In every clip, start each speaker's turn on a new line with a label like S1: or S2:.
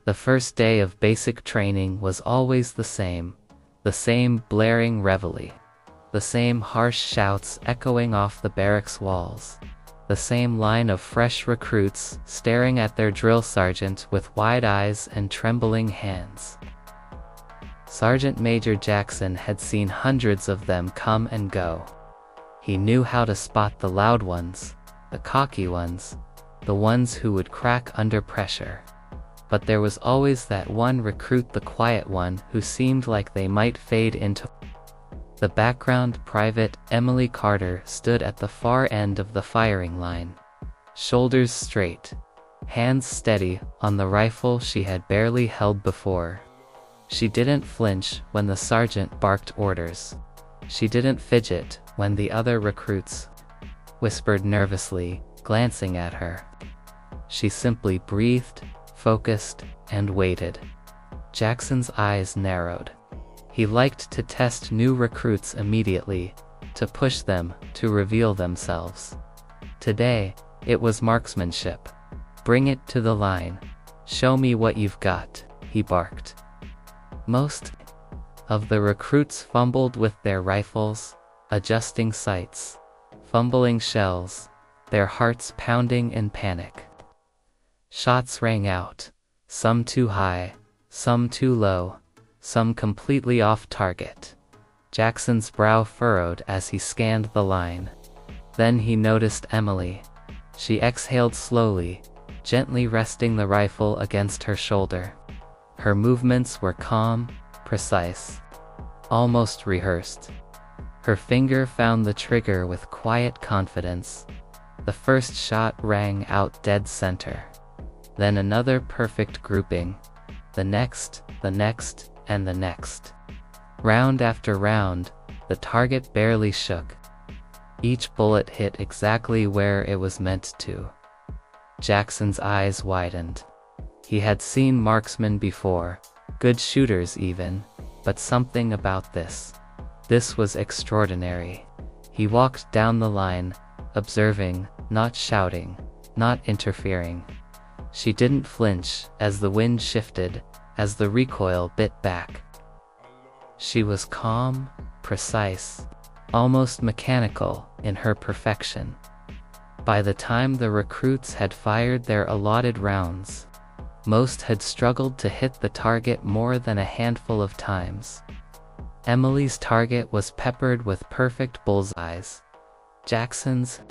S1: The first day of basic training was always the same blaring reveille. The same harsh shouts echoing off the barracks walls. The same line of fresh recruits staring at their drill sergeant with wide eyes and trembling hands. Sergeant Major Jackson had seen hundreds of them come and go. He knew how to spot the loud ones, the cocky ones, the ones who would crack under pressure. But there was always that one recruit, the quiet one, who seemed like they might fade into. The background private, Emily Carter, stood at the far end of the firing line. Shoulders straight, hands steady on the rifle she had barely held before. She didn't flinch when the sergeant barked orders. She didn't fidget when the other recruits whispered nervously, glancing at her. She simply breathed, focused, and waited. Jackson's eyes narrowed. He liked to test new recruits immediately, to push them, to reveal themselves. Today, it was marksmanship. Bring it to the line. Show me what you've got, he barked. Most of the recruits fumbled with their rifles, adjusting sights, fumbling shells, their hearts pounding in panic. Shots rang out, some too high, some too low, some completely off target. Jackson's brow furrowed as he scanned the line. Then he noticed Emily. She exhaled slowly, gently resting the rifle against her shoulder. Her movements were calm, precise, almost rehearsed. Her finger found the trigger with quiet confidence. The first shot rang out dead center. Then another perfect grouping. The next, and the next. Round after round, the target barely shook. Each bullet hit exactly where it was meant to. Jackson's eyes widened. He had seen marksmen before, good shooters even, but something about this was extraordinary. He walked down the line, observing, not shouting, not interfering. She didn't flinch as the wind shifted, as the recoil bit back. She was calm, precise, almost mechanical in her perfection. By the time the recruits had fired their allotted rounds, most had struggled to hit the target more than a handful of times. Emily's target was peppered with perfect bullseyes. Jackson's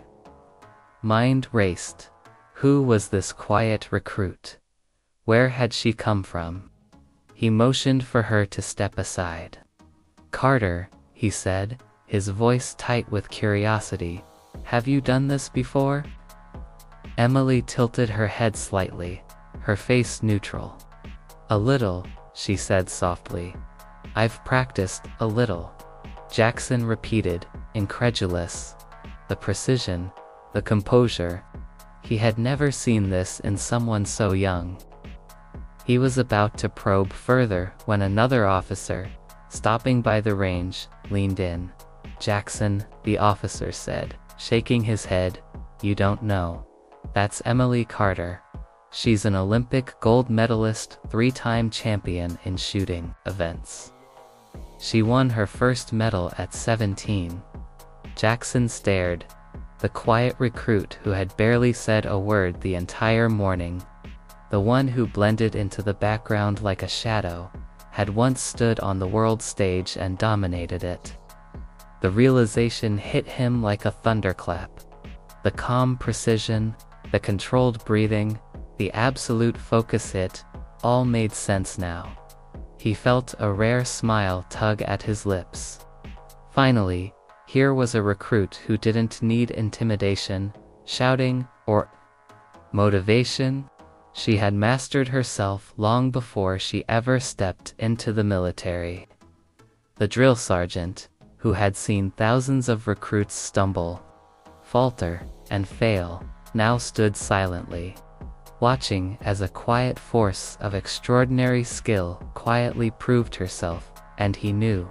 S1: mind raced. Who was this quiet recruit? Where had she come from? He motioned for her to step aside. "Carter," he said, his voice tight with curiosity, "have you done this before?" Emily tilted her head slightly, her face neutral. "A little," she said softly. "I've practiced a little." Jackson repeated, incredulous. The precision, the composure. He had never seen this in someone so young. He was about to probe further when another officer, stopping by the range, leaned in. "Jackson," the officer said, shaking his head, "you don't know. That's Emily Carter. She's an Olympic gold medalist, 3-time champion in shooting events. She won her first medal at 17. Jackson stared. The quiet recruit who had barely said a word the entire morning, the one who blended into the background like a shadow, had once stood on the world stage and dominated it. The realization hit him like a thunderclap. The calm precision, the controlled breathing, the absolute focus, it all made sense now. He felt a rare smile tug at his lips. Finally, here was a recruit who didn't need intimidation, shouting, or motivation. She had mastered herself long before she ever stepped into the military. The drill sergeant, who had seen thousands of recruits stumble, falter, and fail, now stood silently, watching as a quiet force of extraordinary skill quietly proved herself, and he knew,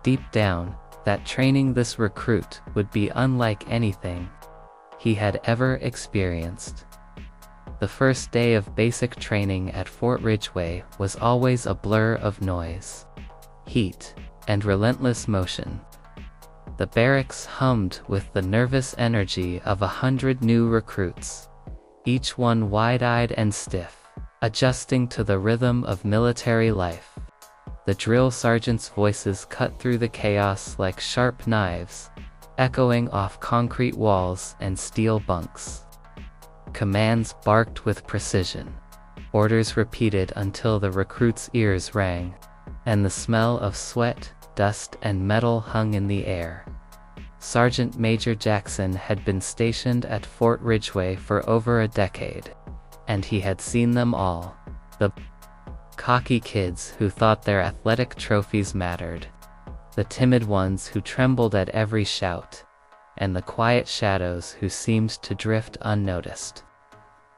S1: deep down, that training this recruit would be unlike anything he had ever experienced. The first day of basic training at Fort Ridgeway was always a blur of noise, heat, and relentless motion. The barracks hummed with the nervous energy of 100 new recruits, each one wide-eyed and stiff, adjusting to the rhythm of military life. The drill sergeants' voices cut through the chaos like sharp knives, echoing off concrete walls and steel bunks. Commands barked with precision, orders repeated until the recruits' ears rang, and the smell of sweat, dust, and metal hung in the air. Sergeant Major Jackson had been stationed at Fort Ridgeway for over a decade, and he had seen them all. The cocky kids who thought their athletic trophies mattered, the timid ones who trembled at every shout, and the quiet shadows who seemed to drift unnoticed.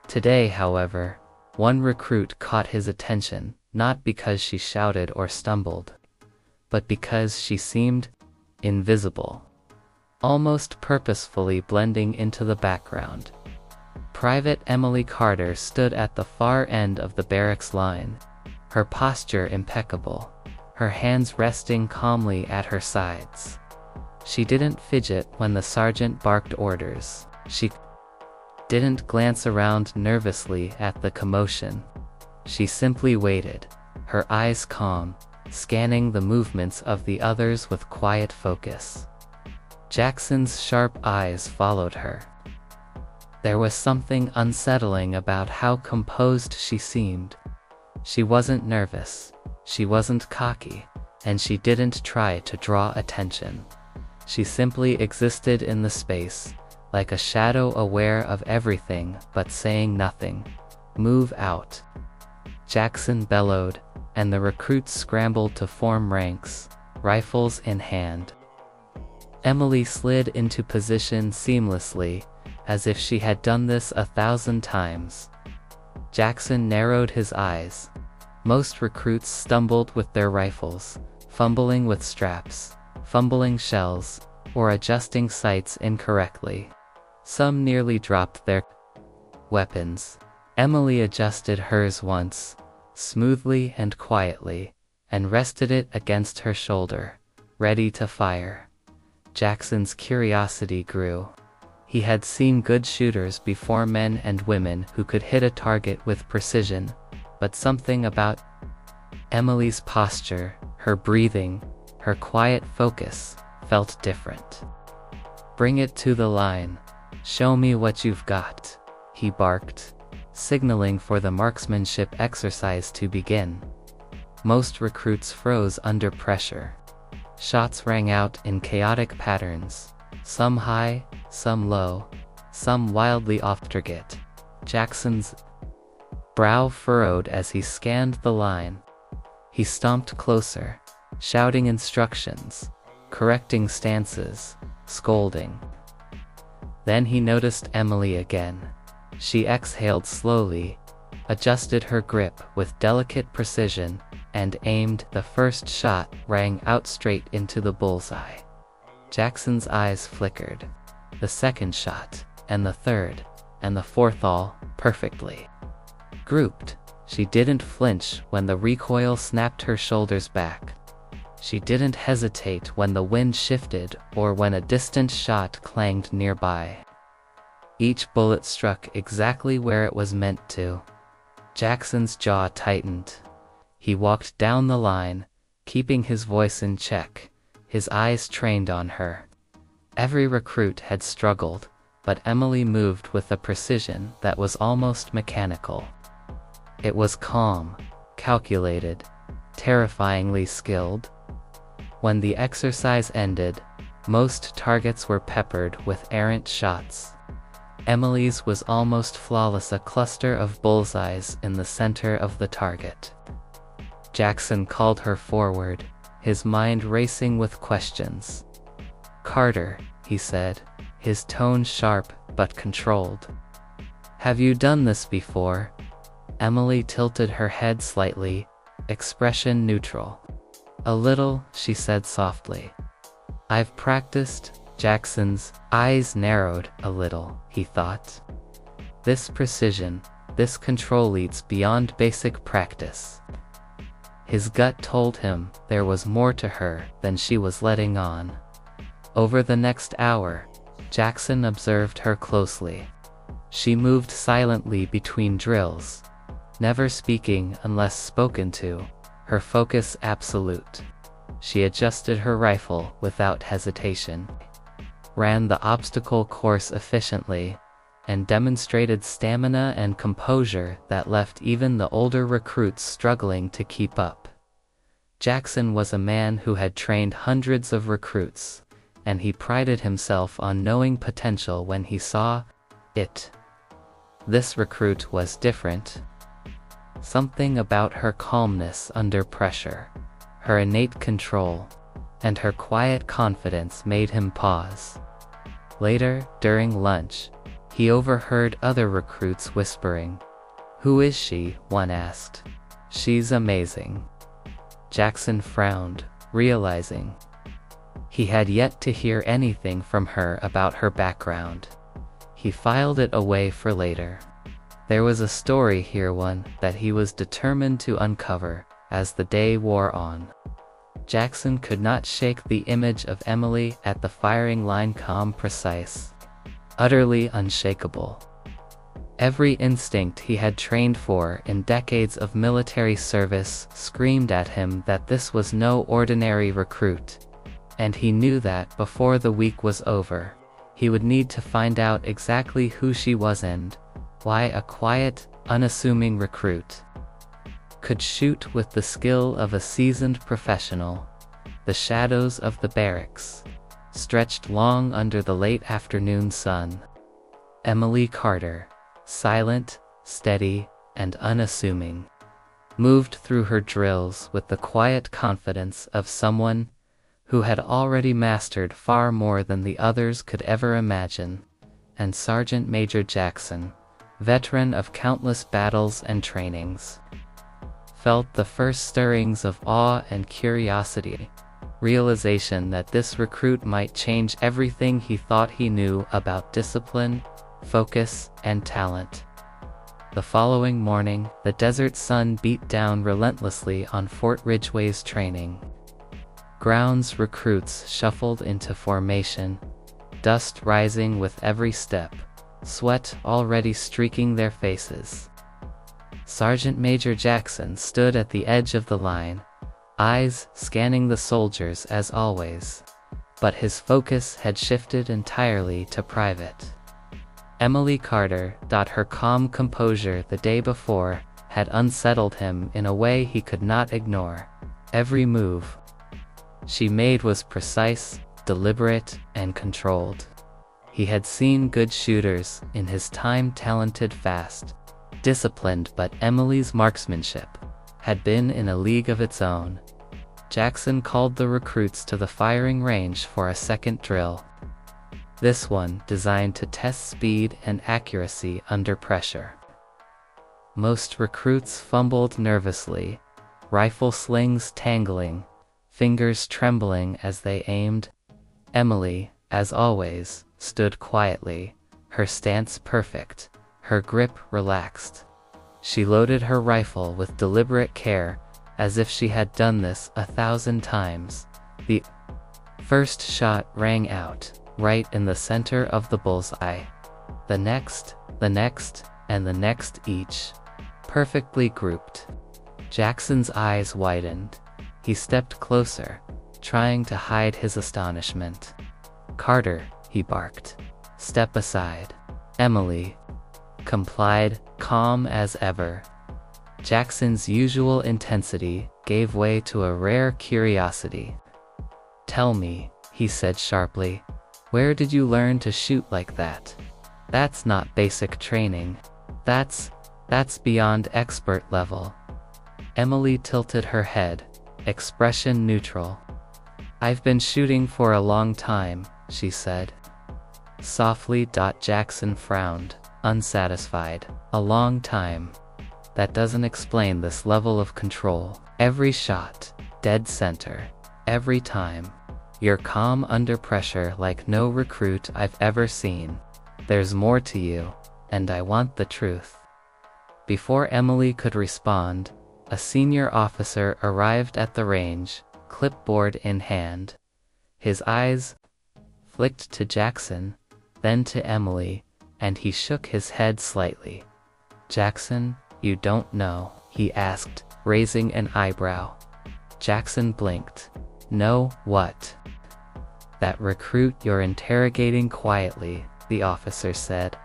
S1: Today, however, one recruit caught his attention, not because she shouted or stumbled, but because she seemed invisible, almost purposefully blending into the background. Private Emily Carter stood at the far end of the barracks line, her posture impeccable, her hands resting calmly at her sides. She didn't fidget when the sergeant barked orders. She didn't glance around nervously at the commotion. She simply waited, her eyes calm, scanning the movements of the others with quiet focus. Jackson's sharp eyes followed her. There was something unsettling about how composed she seemed. She wasn't nervous, she wasn't cocky, and she didn't try to draw attention. She simply existed in the space, like a shadow aware of everything but saying nothing. "Move out," Jackson bellowed, and the recruits scrambled to form ranks, rifles in hand. Emily slid into position seamlessly, as if she had done this 1,000 times. Jackson narrowed his eyes. Most recruits stumbled with their rifles, fumbling with straps, fumbling shells, or adjusting sights incorrectly. Some nearly dropped their weapons. Emily adjusted hers once, smoothly and quietly, and rested it against her shoulder, ready to fire. Jackson's curiosity grew. He had seen good shooters before, men and women who could hit a target with precision, but something about Emily's posture, her breathing, her quiet focus, felt different. "Bring it to the line. Show me what you've got," he barked, signaling for the marksmanship exercise to begin. Most recruits froze under pressure. Shots rang out in chaotic patterns, some high, some low, some wildly off target. Jackson's brow furrowed as he scanned the line. He stomped closer, shouting instructions, correcting stances, scolding. Then he noticed Emily again. She exhaled slowly, adjusted her grip with delicate precision, and aimed. The first shot rang out straight into the bullseye. Jackson's eyes flickered. The second shot, and the third, and the fourth, all perfectly grouped. She didn't flinch when the recoil snapped her shoulders back. She didn't hesitate when the wind shifted or when a distant shot clanged nearby. Each bullet struck exactly where it was meant to. Jackson's jaw tightened. He walked down the line, keeping his voice in check, his eyes trained on her. Every recruit had struggled, but Emily moved with a precision that was almost mechanical. It was calm, calculated, terrifyingly skilled. When the exercise ended, most targets were peppered with errant shots. Emily's was almost flawless, a cluster of bullseyes in the center of the target. Jackson called her forward, his mind racing with questions. "Carter," he said, his tone sharp but controlled. "Have you done this before?" Emily tilted her head slightly, expression neutral. "A little," she said softly. "I've practiced." Jackson's eyes narrowed a little, he thought. This precision, This control leads beyond basic practice. His gut told him there was more to her than she was letting on. Over the next hour, Jackson observed her closely. She moved silently between drills, never speaking unless spoken to, her focus absolute. She adjusted her rifle without hesitation, ran the obstacle course efficiently, and demonstrated stamina and composure that left even the older recruits struggling to keep up. Jackson was a man who had trained hundreds of recruits, and he prided himself on knowing potential when he saw it. This recruit was different. Something about her calmness under pressure, her innate control, and her quiet confidence made him pause. Later, during lunch, he overheard other recruits whispering. "Who is she?" one asked. "She's amazing." Jackson frowned, realizing he had yet to hear anything from her about her background. He filed it away for later. There was a story here, one that he was determined to uncover as the day wore on. Jackson could not shake the image of Emily at the firing line, calm, precise, utterly unshakable. Every instinct he had trained for in decades of military service screamed at him that this was no ordinary recruit, and he knew that before the week was over, he would need to find out exactly who she was and why a quiet, unassuming recruit could shoot with the skill of a seasoned professional. The shadows of the barracks stretched long under the late afternoon sun. Emily Carter, silent, steady, and unassuming, moved through her drills with the quiet confidence of someone who had already mastered far more than the others could ever imagine. And Sergeant Major Jackson, veteran of countless battles and trainings, felt the first stirrings of awe and curiosity, realization that this recruit might change everything he thought he knew about discipline, focus, and talent. The following morning, the desert sun beat down relentlessly on Fort Ridgeway's training grounds. Recruits shuffled into formation, dust rising with every step, sweat already streaking their faces. Sergeant Major Jackson stood at the edge of the line, eyes scanning the soldiers as always, but his focus had shifted entirely to Private Emily Carter. Her calm composure the day before had unsettled him in a way he could not ignore. Every move she made was precise, deliberate, and controlled. He had seen good shooters in his time, talented, fast, disciplined, but Emily's marksmanship had been in a league of its own. Jackson called the recruits to the firing range for a second drill. This one designed to test speed and accuracy under pressure. Most recruits fumbled nervously, rifle slings tangling, fingers trembling as they aimed. Emily, as always, stood quietly, her stance perfect, her grip relaxed. She loaded her rifle with deliberate care, as if she had done this 1,000 times. The first shot rang out, right in the center of the bullseye. The next, and the next, each perfectly grouped. Jackson's eyes widened. He stepped closer, trying to hide his astonishment. "Carter," he barked. "Step aside." Emily complied, calm as ever. Jackson's usual intensity gave way to a rare curiosity. "Tell me," he said sharply, "where did you learn to shoot like that? That's not basic training. That's beyond expert level." Emily tilted her head, expression neutral. "I've been shooting for a long time," she said softly. Jackson frowned, unsatisfied. "A long time? That doesn't explain this level of control. Every shot, dead center. Every time. You're calm under pressure like no recruit I've ever seen. There's more to you, and I want the truth." Before Emily could respond, a senior officer arrived at the range, clipboard in hand. His eyes flicked to Jackson, then to Emily, and he shook his head slightly. "Jackson, you don't know?" he asked, raising an eyebrow. Jackson blinked. "No, what?" "That recruit you're interrogating quietly," the officer said,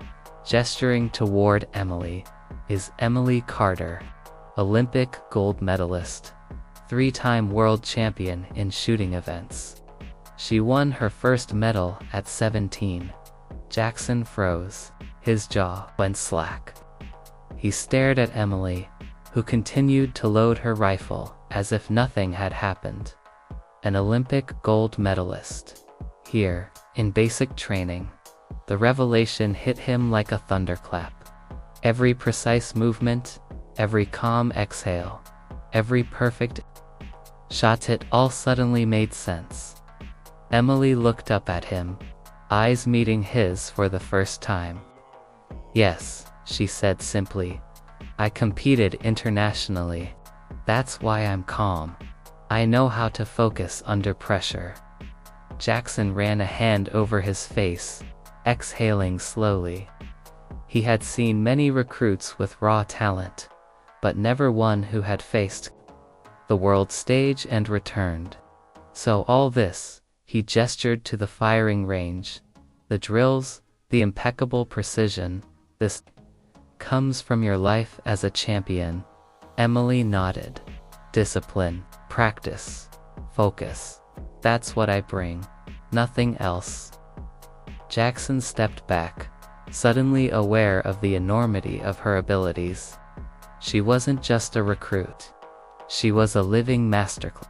S1: gesturing toward Emily, "is Emily Carter, Olympic gold medalist, 3-time world champion in shooting events. She won her first medal at 17. Jackson froze. His jaw went slack. He stared at Emily, who continued to load her rifle as if nothing had happened. An Olympic gold medalist. Here, in basic training. The revelation hit him like a thunderclap. Every precise movement, every calm exhale, every perfect shot, it all suddenly made sense. Emily looked up at him, eyes meeting his for the first time. "Yes," she said simply. "I competed internationally. That's why I'm calm. I know how to focus under pressure." Jackson ran a hand over his face, exhaling slowly. He had seen many recruits with raw talent, but never one who had faced the world stage and returned. So all this, he gestured to the firing range, the drills, the impeccable precision, this comes from your life as a champion. Emily nodded. "Discipline, practice, focus. That's what I bring. Nothing else." Jackson stepped back, suddenly aware of the enormity of her abilities. She wasn't just a recruit. She was a living masterclass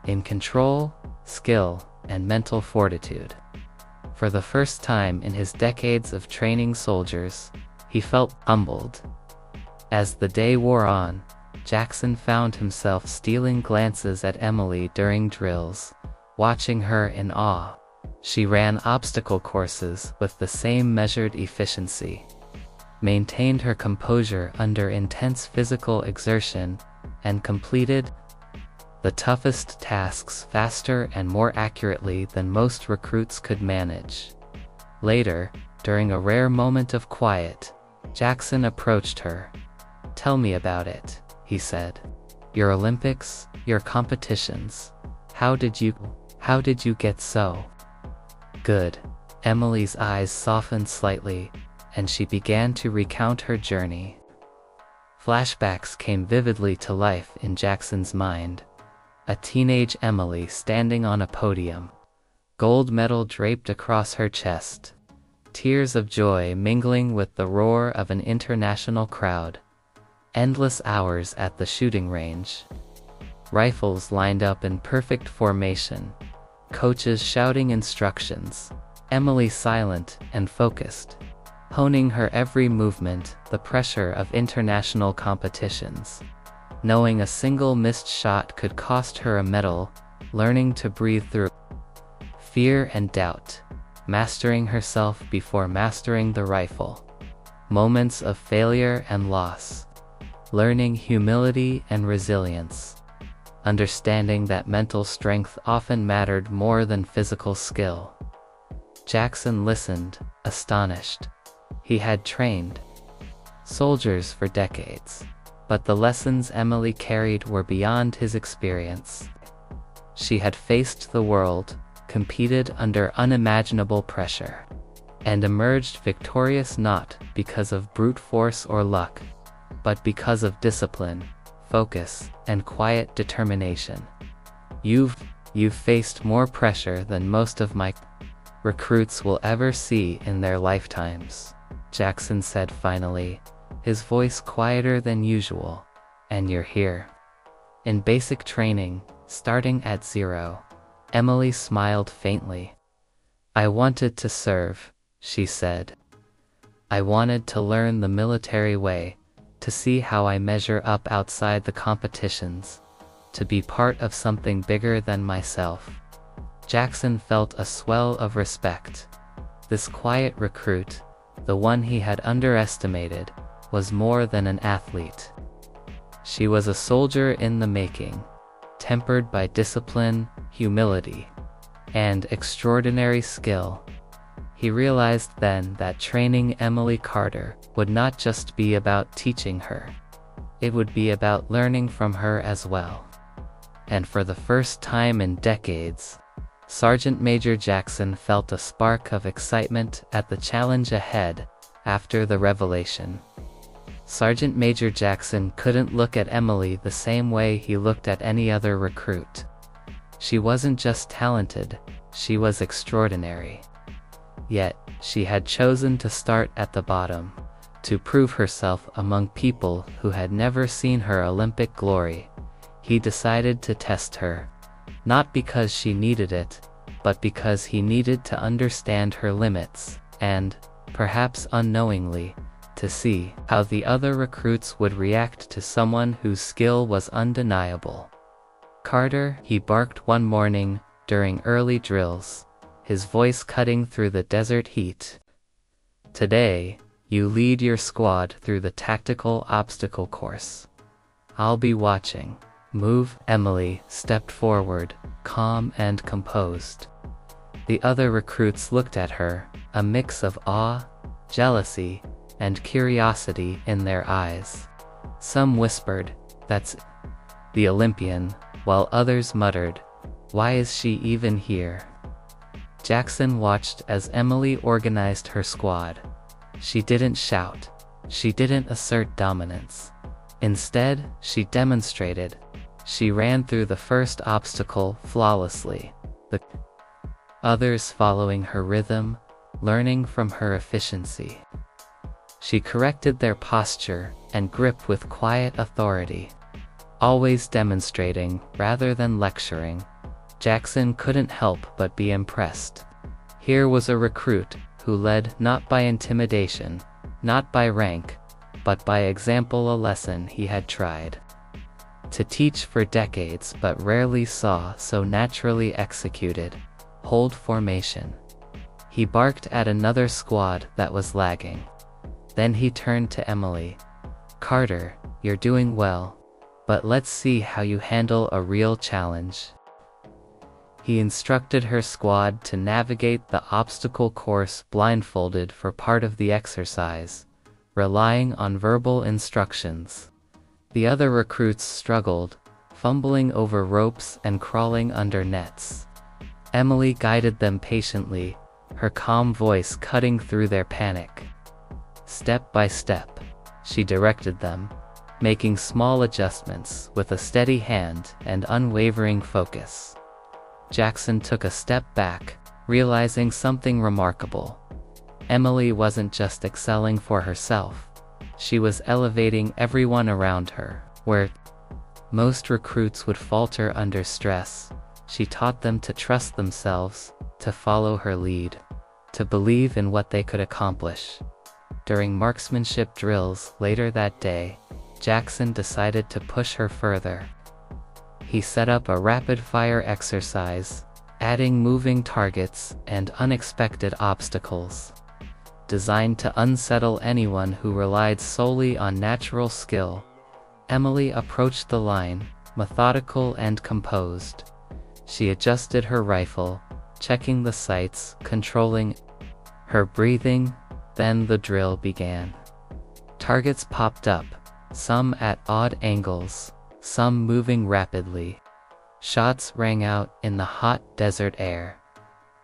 S1: in control, skill, and mental fortitude. For the first time in his decades of training soldiers, he felt humbled. As the day wore on, Jackson found himself stealing glances at Emily during drills, watching her in awe. She ran obstacle courses with the same measured efficiency, maintained her composure under intense physical exertion, and completed the toughest tasks faster and more accurately than most recruits could manage. Later, during a rare moment of quiet, Jackson approached her. "Tell me about it," he said. "Your Olympics, your competitions. How did you get so good?" Emily's eyes softened slightly, and she began to recount her journey. Flashbacks came vividly to life in Jackson's mind. A teenage Emily standing on a podium, gold medal draped across her chest, tears of joy mingling with the roar of an international crowd, endless hours at the shooting range, rifles lined up in perfect formation, coaches shouting instructions, Emily silent and focused, honing her every movement, the pressure of international competitions. Knowing a single missed shot could cost her a medal, learning to breathe through fear and doubt, mastering herself before mastering the rifle. Moments of failure and loss, learning humility and resilience, understanding that mental strength often mattered more than physical skill. Jackson listened, astonished. He had trained soldiers for decades, but the lessons Emily carried were beyond his experience. She had faced the world, competed under unimaginable pressure, and emerged victorious not because of brute force or luck, but because of discipline, focus, and quiet determination. You've faced more pressure than most of my recruits will ever see in their lifetimes," Jackson said finally, his voice quieter than usual. "And you're here. In basic training, starting at 0. Emily smiled faintly. "I wanted to serve," she said. "I wanted to learn the military way, to see how I measure up outside the competitions, to be part of something bigger than myself." Jackson felt a swell of respect. This quiet recruit, the one he had underestimated, was more than an athlete. She was a soldier in the making, tempered by discipline, humility, and extraordinary skill. He realized then that training Emily Carter would not just be about teaching her. It would be about learning from her as well. And for the first time in decades, Sergeant Major Jackson felt a spark of excitement at the challenge ahead after the revelation. Sergeant Major Jackson couldn't look at Emily the same way he looked at any other recruit. She wasn't just talented, she was extraordinary. Yet, she had chosen to start at the bottom, to prove herself among people who had never seen her Olympic glory. He decided to test her, not because she needed it, but because he needed to understand her limits, and, perhaps unknowingly, to see how the other recruits would react to someone whose skill was undeniable. "Carter," he barked one morning during early drills, his voice cutting through the desert heat. "Today, you lead your squad through the tactical obstacle course. I'll be watching." "Move." Emily stepped forward, calm and composed. The other recruits looked at her, a mix of awe, jealousy, and curiosity in their eyes. Some whispered, "That's the Olympian," while others muttered, "Why is she even here?" Jackson watched as Emily organized her squad. She didn't shout. She didn't assert dominance. Instead, she demonstrated. She ran through the first obstacle flawlessly, the others following her rhythm, learning from her efficiency. She corrected their posture and grip with quiet authority, always demonstrating rather than lecturing. Jackson couldn't help but be impressed. Here was a recruit who led not by intimidation, not by rank, but by example, a lesson he had tried to teach for decades but rarely saw so naturally executed. "Hold formation." He barked at another squad that was lagging. Then he turned to Emily. "Carter, you're doing well, but let's see how you handle a real challenge." He instructed her squad to navigate the obstacle course blindfolded for part of the exercise, relying on verbal instructions. The other recruits struggled, fumbling over ropes and crawling under nets. Emily guided them patiently, her calm voice cutting through their panic. Step by step, she directed them, making small adjustments with a steady hand and unwavering focus. Jackson took a step back, realizing something remarkable. Emily wasn't just excelling for herself. She was elevating everyone around her. Where most recruits would falter under stress, she taught them to trust themselves, to follow her lead, to believe in what they could accomplish. During marksmanship drills later that day, Jackson decided to push her further. He set up a rapid-fire exercise, adding moving targets and unexpected obstacles. Designed to unsettle anyone who relied solely on natural skill, Emily approached the line, methodical and composed. She adjusted her rifle, checking the sights, controlling her breathing. Then the drill began. Targets popped up, some at odd angles, some moving rapidly. Shots rang out in the hot desert air.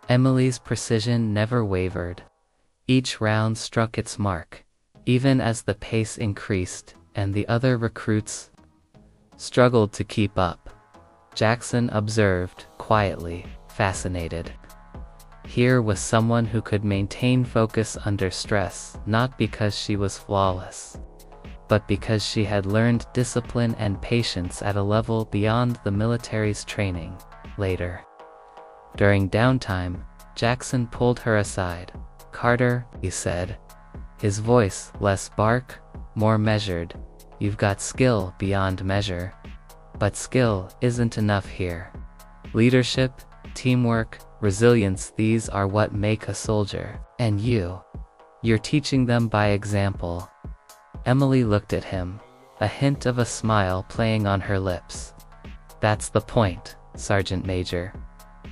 S1: Emily's precision never wavered. Each round struck its mark, even as the pace increased and the other recruits struggled to keep up. Jackson observed, quietly, fascinated. Here was someone who could maintain focus under stress, not because she was flawless, but because she had learned discipline and patience at a level beyond the military's training. Later, during downtime, Jackson pulled her aside. "Carter," he said, his voice less bark, more measured, "you've got skill beyond measure. But skill isn't enough here. Leadership, teamwork, resilience, these are what make a soldier. And you're teaching them by example. Emily looked at him, a hint of a smile playing on her lips. "That's the point, Sergeant Major.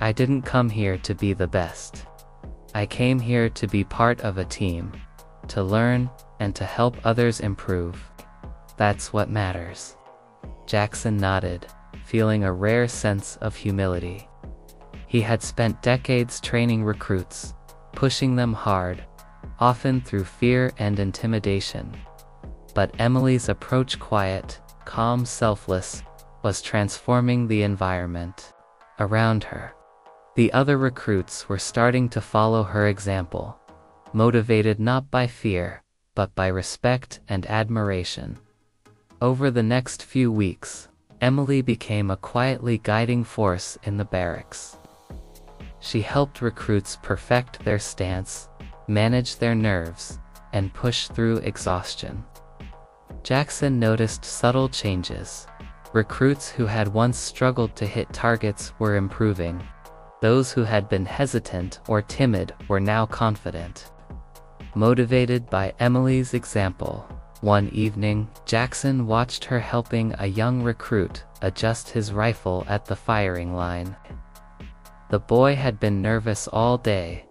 S1: I didn't come here to be the best. I came here to be part of a team, to learn, and to help others improve. That's what matters." Jackson nodded, feeling a rare sense of humility. He had spent decades training recruits, pushing them hard, often through fear and intimidation. But Emily's approach, quiet, calm, selfless, was transforming the environment around her. The other recruits were starting to follow her example, motivated not by fear, but by respect and admiration. Over the next few weeks, Emily became a quietly guiding force in the barracks. She helped recruits perfect their stance, manage their nerves, and push through exhaustion. Jackson noticed subtle changes. Recruits who had once struggled to hit targets were improving. Those who had been hesitant or timid were now confident. Motivated by Emily's example, one evening, Jackson watched her helping a young recruit adjust his rifle at the firing line. The boy had been nervous all day,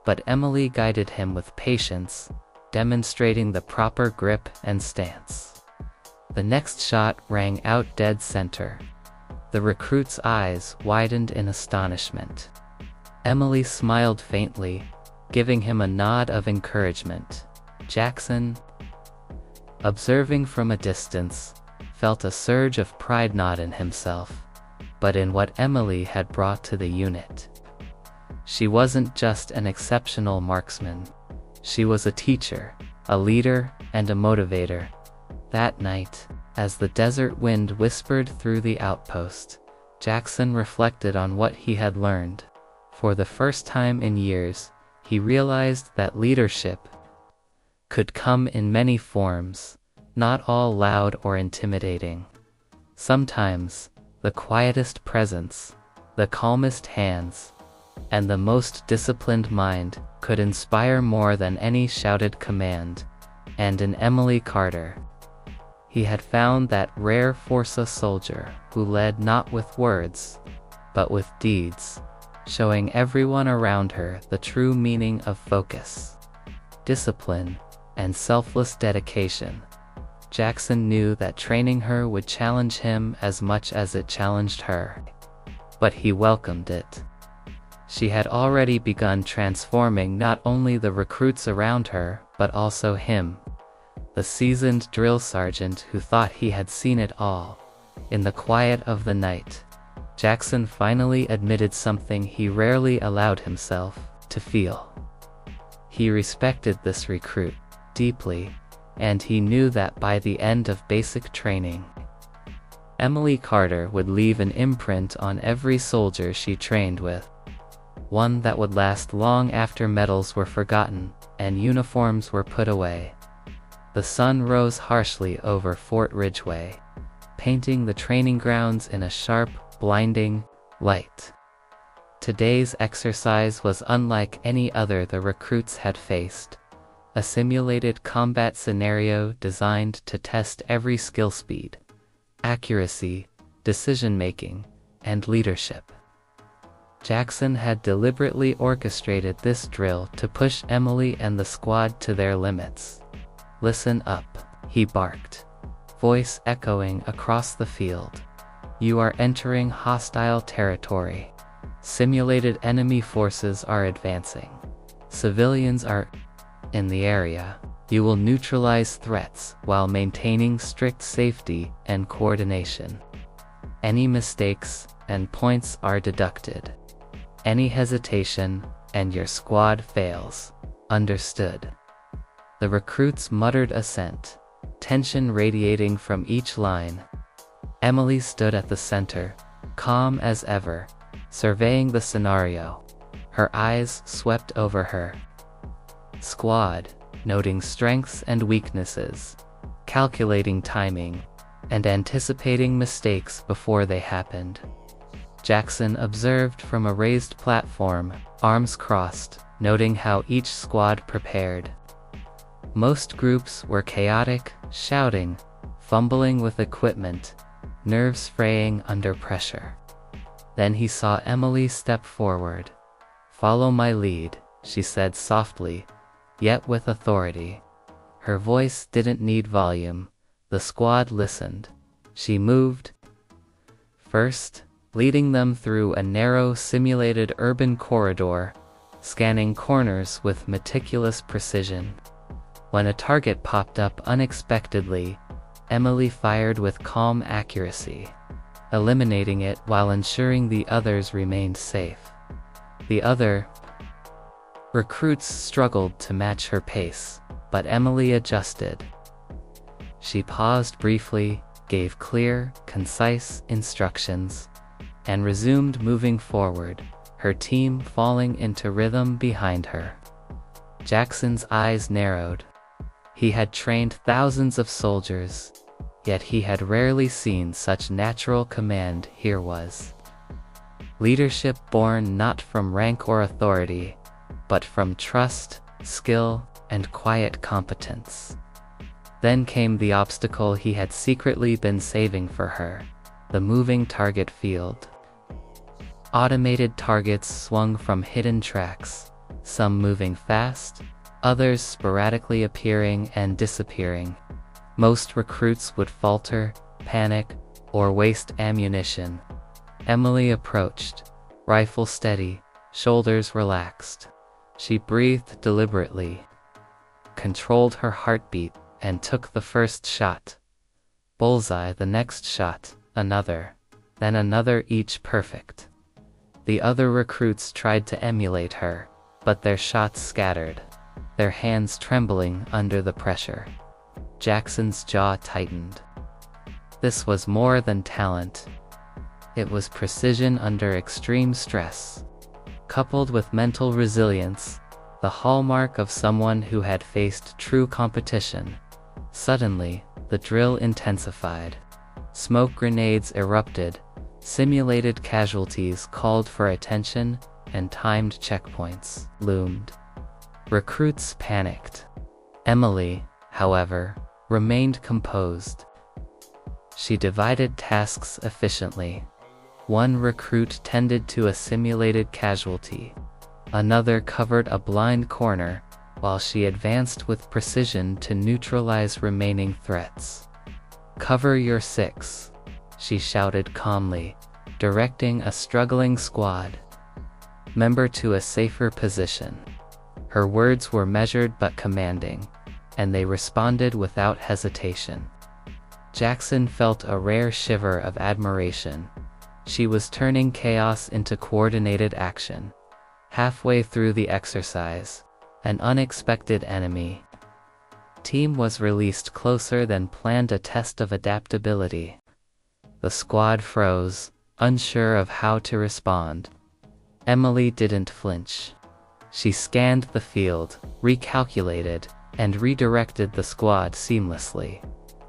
S1: but Emily guided him with patience, demonstrating the proper grip and stance. The next shot rang out dead center. The recruit's eyes widened in astonishment. Emily smiled faintly, giving him a nod of encouragement. Jackson, observing from a distance, felt a surge of pride not in himself, but in what Emily had brought to the unit. She wasn't just an exceptional marksman. She was a teacher, a leader, and a motivator. That night, as the desert wind whispered through the outpost, Jackson reflected on what he had learned. For the first time in years, he realized that leadership could come in many forms, not all loud or intimidating. Sometimes, the quietest presence, the calmest hands, and the most disciplined mind could inspire more than any shouted command. And in Emily Carter, he had found that rare fiercest soldier who led not with words, but with deeds, showing everyone around her the true meaning of focus, discipline, and selfless dedication. Jackson knew that training her would challenge him as much as it challenged her. But he welcomed it. She had already begun transforming not only the recruits around her, but also him, the seasoned drill sergeant who thought he had seen it all. In the quiet of the night, Jackson finally admitted something he rarely allowed himself to feel. He respected this recruit deeply, and he knew that by the end of basic training, Emily Carter would leave an imprint on every soldier she trained with, one that would last long after medals were forgotten and uniforms were put away. The sun rose harshly over Fort Ridgeway, painting the training grounds in a sharp, blinding light. Today's exercise was unlike any other the recruits had faced, a simulated combat scenario designed to test every skill, speed, accuracy, decision-making, and leadership. Jackson had deliberately orchestrated this drill to push Emily and the squad to their limits. "Listen up," he barked, voice echoing across the field. "You are entering hostile territory. Simulated enemy forces are advancing. Civilians are in the area. You will neutralize threats while maintaining strict safety and coordination. Any mistakes and points are deducted. Any hesitation and your squad fails. Understood?" The recruits muttered assent, tension radiating from each line. Emily stood at the center, calm as ever, surveying the scenario. Her eyes swept over her squad, noting strengths and weaknesses, calculating timing, and anticipating mistakes before they happened. Jackson observed from a raised platform, arms crossed, noting how each squad prepared. Most groups were chaotic, shouting, fumbling with equipment, nerves fraying under pressure. Then he saw Emily step forward. "Follow my lead," she said softly, yet with authority. Her voice didn't need volume. The squad listened. She moved first, leading them through a narrow simulated urban corridor, scanning corners with meticulous precision. When a target popped up unexpectedly, Emily fired with calm accuracy, eliminating it while ensuring the others remained safe. The other recruits struggled to match her pace, but Emily adjusted. She paused briefly, gave clear, concise instructions, and resumed moving forward, her team falling into rhythm behind her. Jackson's eyes narrowed. He had trained thousands of soldiers, yet he had rarely seen such natural command. Here was leadership born not from rank or authority, but from trust, skill, and quiet competence. Then came the obstacle he had secretly been saving for her, the moving target field. Automated targets swung from hidden tracks, some moving fast, others sporadically appearing and disappearing. Most recruits would falter, panic, or waste ammunition. Emily approached, rifle steady, shoulders relaxed. She breathed deliberately, controlled her heartbeat, and took the first shot. Bullseye. The next shot, another, then another, each perfect. The other recruits tried to emulate her, but their shots scattered, their hands trembling under the pressure. Jackson's jaw tightened. This was more than talent. It was precision under extreme stress, coupled with mental resilience, the hallmark of someone who had faced true competition. Suddenly, the drill intensified. Smoke grenades erupted, simulated casualties called for attention, and timed checkpoints loomed. Recruits panicked. Emily, however, remained composed. She divided tasks efficiently. One recruit tended to a simulated casualty. Another covered a blind corner, while she advanced with precision to neutralize remaining threats. "Cover your six," she shouted calmly, directing a struggling squad member to a safer position. Her words were measured but commanding, and they responded without hesitation. Jackson felt a rare shiver of admiration. She was turning chaos into coordinated action. Halfway through the exercise, an unexpected enemy team was released closer than planned, a test of adaptability. The squad froze, unsure of how to respond. Emily didn't flinch. She scanned the field, recalculated, and redirected the squad seamlessly.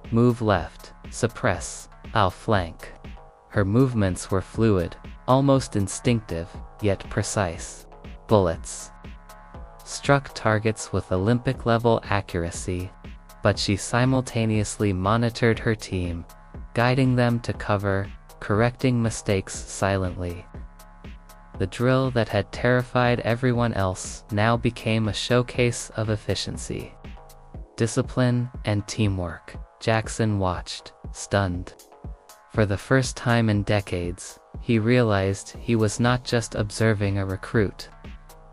S1: "Move left, suppress, I'll flank." Her movements were fluid, almost instinctive, yet precise. Bullets struck targets with Olympic-level accuracy, but she simultaneously monitored her team, guiding them to cover, correcting mistakes silently. The drill that had terrified everyone else now became a showcase of efficiency, discipline, and teamwork. Jackson watched, stunned. For the first time in decades, he realized he was not just observing a recruit.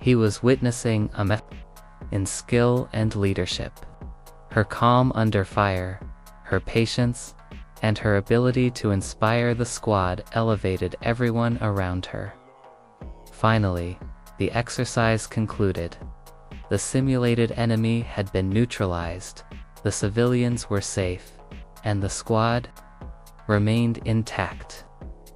S1: He was witnessing a method in skill and leadership. Her calm under fire, her patience, and her ability to inspire the squad elevated everyone around her. Finally, the exercise concluded. The simulated enemy had been neutralized, the civilians were safe, and the squad remained intact.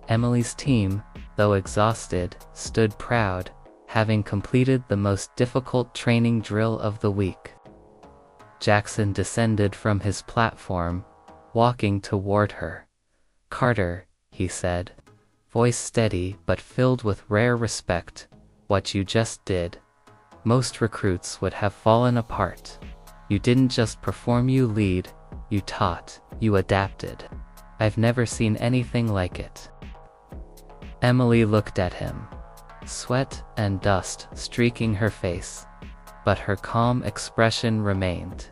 S1: Emily's team, though exhausted, stood proud, having completed the most difficult training drill of the week. Jackson descended from his platform, walking toward her. "Carter," he said, voice steady but filled with rare respect, "what you just did, most recruits would have fallen apart. You didn't just perform, you lead, you taught, you adapted. I've never seen anything like it." Emily looked at him, sweat and dust streaking her face, but her calm expression remained.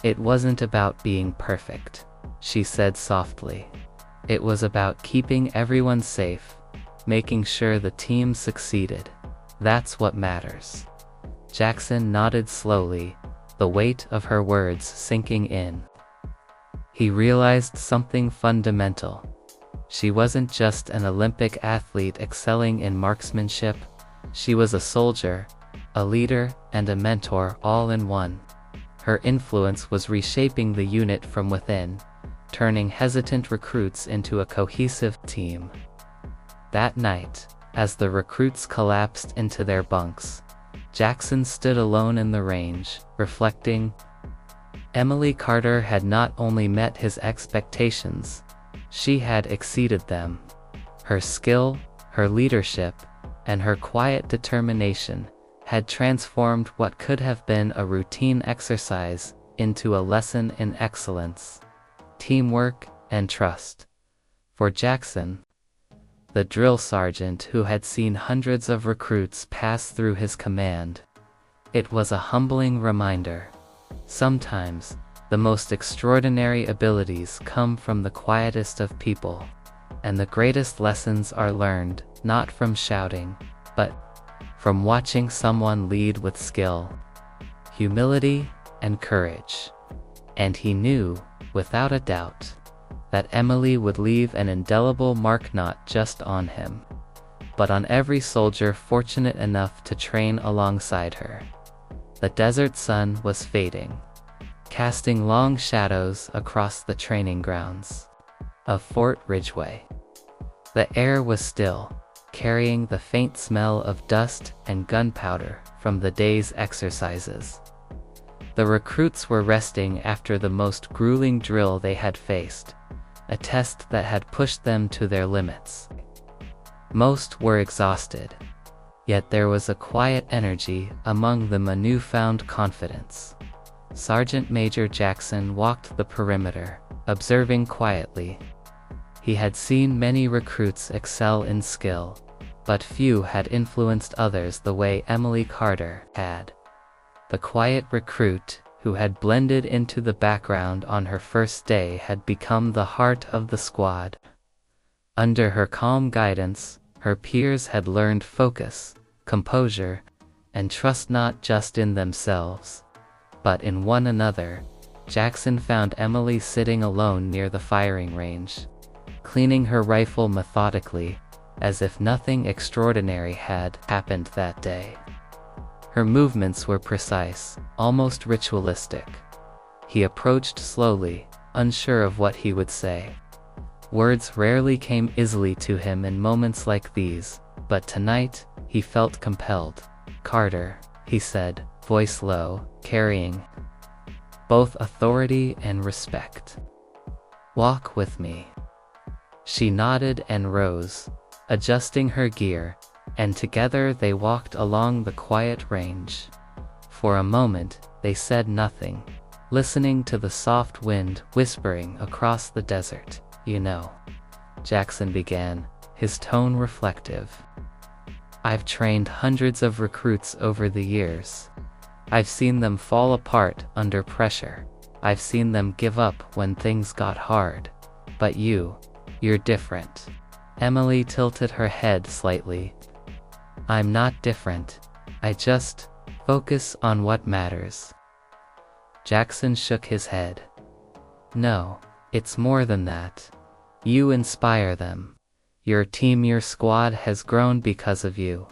S1: "It wasn't about being perfect," she said softly. "It was about keeping everyone safe, making sure the team succeeded. That's what matters." Jackson nodded slowly, the weight of her words sinking in. He realized something fundamental. She wasn't just an Olympic athlete excelling in marksmanship. She was a soldier, a leader, and a mentor all in one. Her influence was reshaping the unit from within, turning hesitant recruits into a cohesive team. That night, as the recruits collapsed into their bunks, Jackson stood alone in the range, reflecting. Emily Carter had not only met his expectations, she had exceeded them. Her skill, her leadership, and her quiet determination had transformed what could have been a routine exercise into a lesson in excellence, teamwork, and trust. For Jackson, the drill sergeant who had seen hundreds of recruits pass through his command, it was a humbling reminder. Sometimes, the most extraordinary abilities come from the quietest of people, and the greatest lessons are learned not from shouting, but from watching someone lead with skill, humility, and courage. And he knew, without a doubt, that Emily would leave an indelible mark not just on him, but on every soldier fortunate enough to train alongside her. The desert sun was fading, casting long shadows across the training grounds of Fort Ridgeway. The air was still, carrying the faint smell of dust and gunpowder from the day's exercises. The recruits were resting after the most grueling drill they had faced, a test that had pushed them to their limits. Most were exhausted, yet there was a quiet energy among them, a newfound confidence. Sergeant Major Jackson walked the perimeter, observing quietly. He had seen many recruits excel in skill, but few had influenced others the way Emily Carter had. The quiet recruit, who had blended into the background on her first day, had become the heart of the squad. Under her calm guidance, her peers had learned focus, composure, and trust not just in themselves, but in one another. Jackson found Emily sitting alone near the firing range, cleaning her rifle methodically, as if nothing extraordinary had happened that day. Her movements were precise, almost ritualistic. He approached slowly, unsure of what he would say. Words rarely came easily to him in moments like these, but tonight, he felt compelled. "Carter," he said, voice low, carrying both authority and respect. "Walk with me." She nodded and rose, adjusting her gear, and together they walked along the quiet range. For a moment, they said nothing, listening to the soft wind whispering across the desert. "You know," Jackson began, his tone reflective, "I've trained hundreds of recruits over the years. I've seen them fall apart under pressure. I've seen them give up when things got hard. But you're different." Emily tilted her head slightly. "I'm not different. I just focus on what matters." Jackson shook his head. "No, it's more than that. You inspire them. Your team, your squad has grown because of you.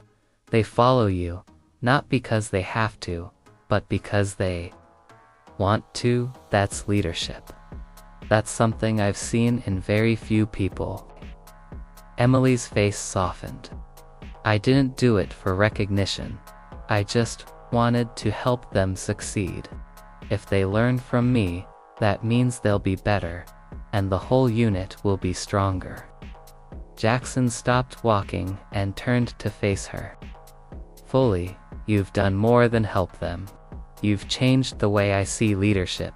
S1: They follow you, not because they have to, but because they want to. That's leadership. That's something I've seen in very few people." Emily's face softened. "I didn't do it for recognition. I just wanted to help them succeed. If they learn from me, that means they'll be better, and the whole unit will be stronger." Jackson stopped walking and turned to face her. "Fully, you've done more than help them. you've changed the way I see leadership.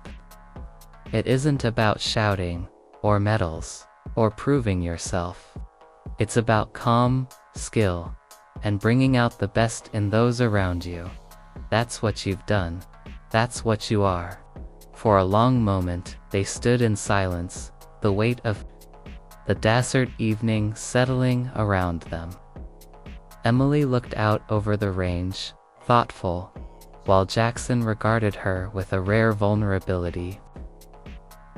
S1: It isn't about shouting, or medals, or proving yourself. It's about calm, skill, and bringing out the best in those around you. That's what you've done. That's what you are. For a long moment, they stood in silence, the weight of the desert evening settling around them. Emily looked out over the range, thoughtful, while Jackson regarded her with a rare vulnerability.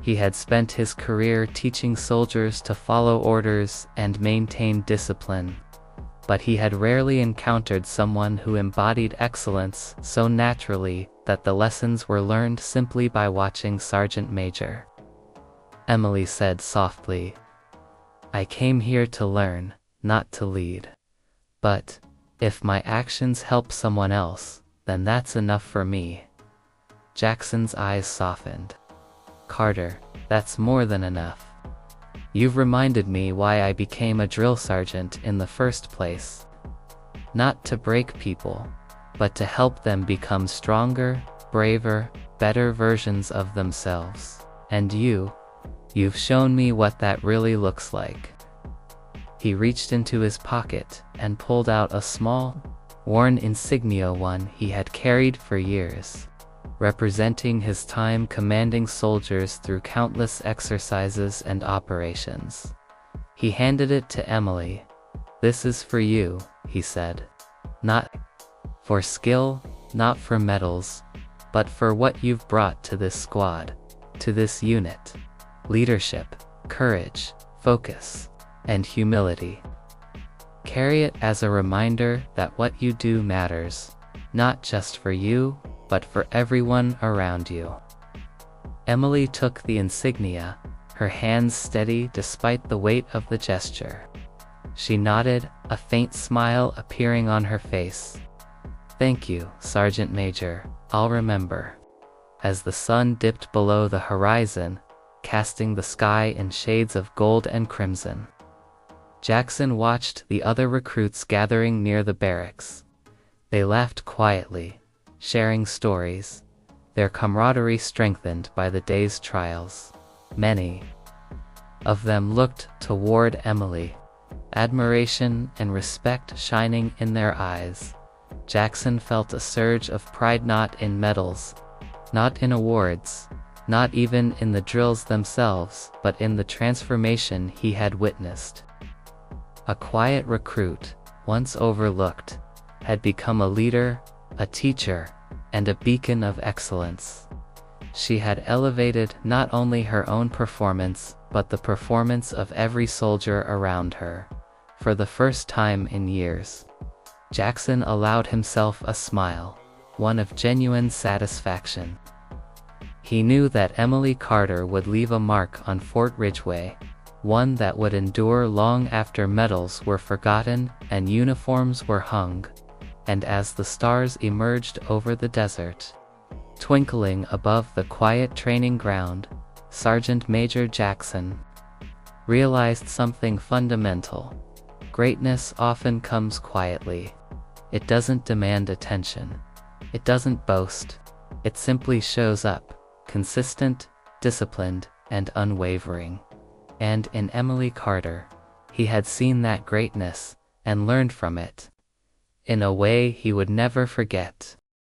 S1: He had spent his career teaching soldiers to follow orders and maintain discipline, but he had rarely encountered someone who embodied excellence so naturally that the lessons were learned simply by watching Sergeant Major. Emily said softly, "I came here to learn, not to lead. But, if my actions help someone else, then that's enough for me." Jackson's eyes softened. "Carter, that's more than enough. You've reminded me why I became a drill sergeant in the first place. Not to break people, but to help them become stronger, braver, better versions of themselves. And you've shown me what that really looks like." He reached into his pocket and pulled out a small, worn insignia, one he had carried for years, representing his time commanding soldiers through countless exercises and operations. He handed it to Emily. "This is for you," he said. "Not for skill, not for medals, but for what you've brought to this squad, to this unit. Leadership, courage, focus, and humility. Carry it as a reminder that what you do matters, not just for you, but for everyone around you." Emily took the insignia, her hands steady despite the weight of the gesture. She nodded, a faint smile appearing on her face. "Thank you, Sergeant Major, I'll remember." As the sun dipped below the horizon, casting the sky in shades of gold and crimson, Jackson watched the other recruits gathering near the barracks. They laughed quietly, sharing stories, their camaraderie strengthened by the day's trials. Many of them looked toward Emily, admiration and respect shining in their eyes. Jackson felt a surge of pride, not in medals, not in awards, not even in the drills themselves, but in the transformation he had witnessed. A quiet recruit, once overlooked, had become a leader, a teacher, and a beacon of excellence. She had elevated not only her own performance, but the performance of every soldier around her. For the first time in years, Jackson allowed himself a smile, one of genuine satisfaction. He knew that Emily Carter would leave a mark on Fort Ridgeway, one that would endure long after medals were forgotten and uniforms were hung. And as the stars emerged over the desert, twinkling above the quiet training ground, Sergeant Major Jackson realized something fundamental. Greatness often comes quietly. It doesn't demand attention. It doesn't boast. It simply shows up, consistent, disciplined, and unwavering. And in Emily Carter, he had seen that greatness and learned from it in a way he would never forget.